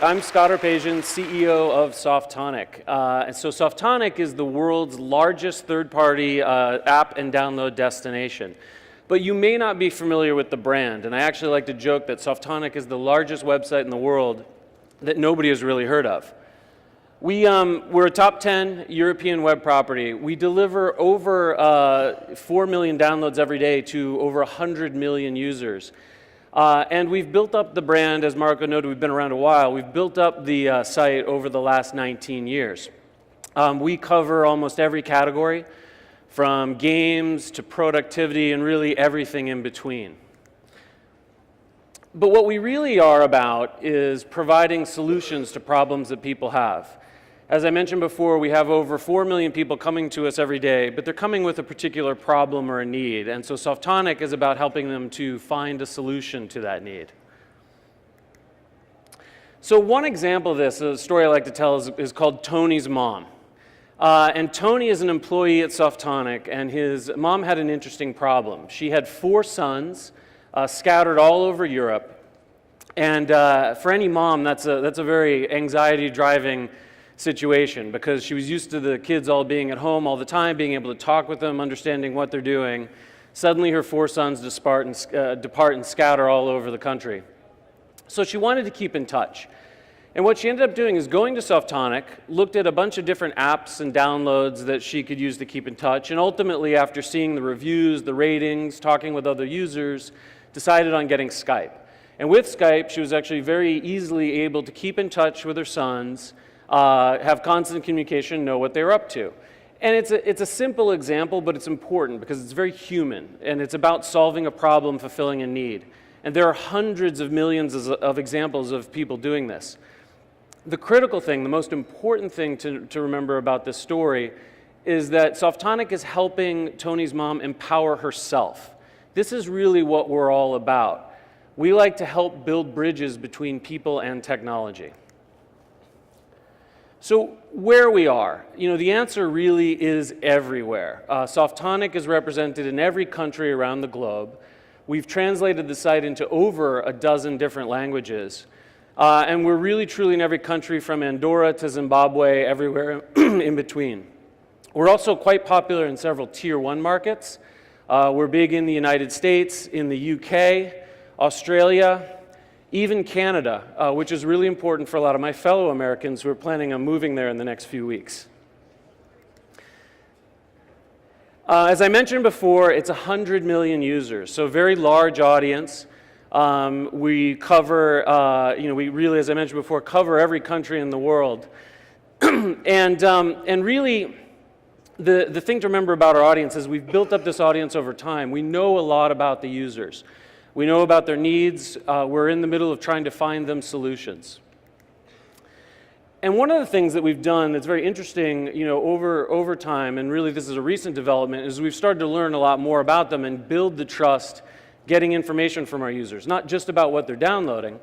I'm Scott Arpajian, CEO of Softonic. And so Softonic is the world's largest third-party app and download destination. But you may not be familiar with the brand, and I actually like to joke that Softonic is the largest website in the world that nobody has really heard of. We're a top 10 European web property. We deliver over 4 million downloads every day to over 100 million users. And we've built up the brand, as Marco noted, we've been around a while. We've built up the site over the last 19 years. We cover almost every category, from games to productivity and really everything in between. But what we really are about is providing solutions to problems that people have. As I mentioned before, we have over 4 million people coming to us every day, but they're coming with a particular problem or a need. And so Softonic is about helping them to find a solution to that need. So one example of this, a story I like to tell, is called Tony's Mom. And Tony is an employee at Softonic, and his mom had an interesting problem. She had 4 sons scattered all over Europe. And for any mom, that's a very anxiety-driving situation, because she was used to the kids all being at home all the time, being able to talk with them, understanding what they're doing. Suddenly her 4 sons depart and scatter all over the country. So she wanted to keep in touch. And what she ended up doing is going to Softonic, looked at a bunch of different apps and downloads that she could use to keep in touch, and ultimately, after seeing the reviews, the ratings, talking with other users, decided on getting Skype. And with Skype, she was actually very easily able to keep in touch with her sons, have constant communication, know what they were up to. And it's a simple example, but it's important because it's very human, and it's about solving a problem, fulfilling a need. And there are hundreds of millions of examples of people doing this. The critical thing, the most important thing to remember about this story is that Softonic is helping Tony's mom empower herself. This is really what we're all about. We like to help build bridges between people and technology. So where we are, the answer really is everywhere. Softonic is represented in every country around the globe. We've translated the site into over a dozen different languages. And we're really truly in every country from Andorra to Zimbabwe, everywhere in between. We're also quite popular in several Tier 1 markets. We're big in the United States, in the UK, Australia, even Canada, which is really important for a lot of my fellow Americans who are planning on moving there in the next few weeks. As I mentioned before, it's 100 million users, so a very large audience. We cover, we really, as I mentioned before, cover every country in the world. And really, the thing to remember about our audience is we've built up this audience over time. We know a lot about the users. We know about their needs. We're in the middle of trying to find them solutions. And one of the things that we've done that's very interesting, over time, and really this is a recent development, is we've started to learn a lot more about them and build the trust, getting information from our users, not just about what they're downloading,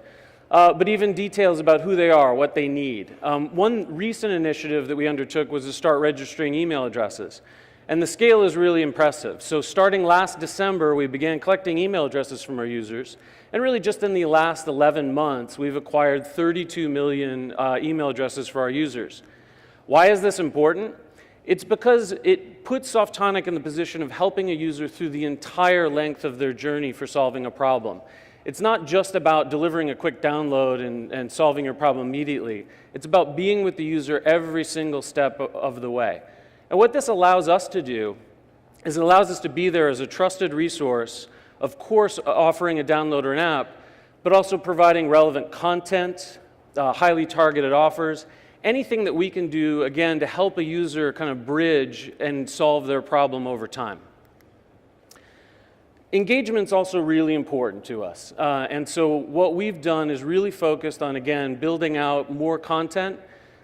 but even details about who they are, what they need. One recent initiative that we undertook was to start registering email addresses. And the scale is really impressive. So starting last December, we began collecting email addresses from our users. And really just in the last 11 months, we've acquired 32 million email addresses for our users. Why is this important? It's because it puts Softonic in the position of helping a user through the entire length of their journey for solving a problem. It's not just about delivering a quick download and solving your problem immediately. It's about being with the user every single step of the way. And what this allows us to do is it allows us to be there as a trusted resource, of course offering a download or an app, but also providing relevant content, highly targeted offers, anything that we can do, again, to help a user kind of bridge and solve their problem over time. Engagement's also really important to us. And so what we've done is really focused on, again, building out more content,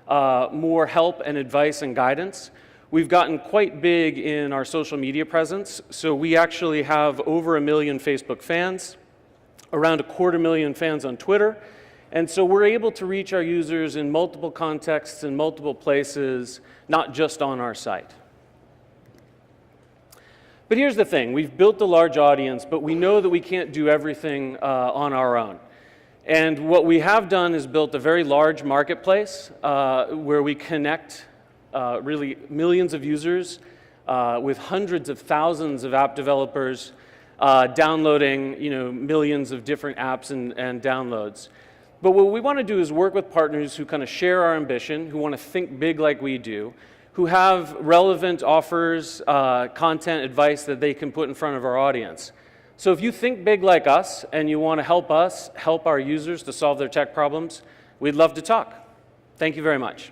more help and advice and guidance. We've gotten quite big in our social media presence. So we actually have over 1 million Facebook fans, around 250,000 fans on Twitter. And so we're able to reach our users in multiple contexts in multiple places, not just on our site. But here's the thing, we've built a large audience, but we know that we can't do everything on our own. And what we have done is built a very large marketplace where we connect really millions of users with hundreds of thousands of app developers downloading millions of different apps and downloads. But what we want to do is work with partners who kind of share our ambition, who want to think big like we do, who have relevant offers, content, advice that they can put in front of our audience. So if you think big like us and you want to help us help our users to solve their tech problems, we'd love to talk. Thank you very much.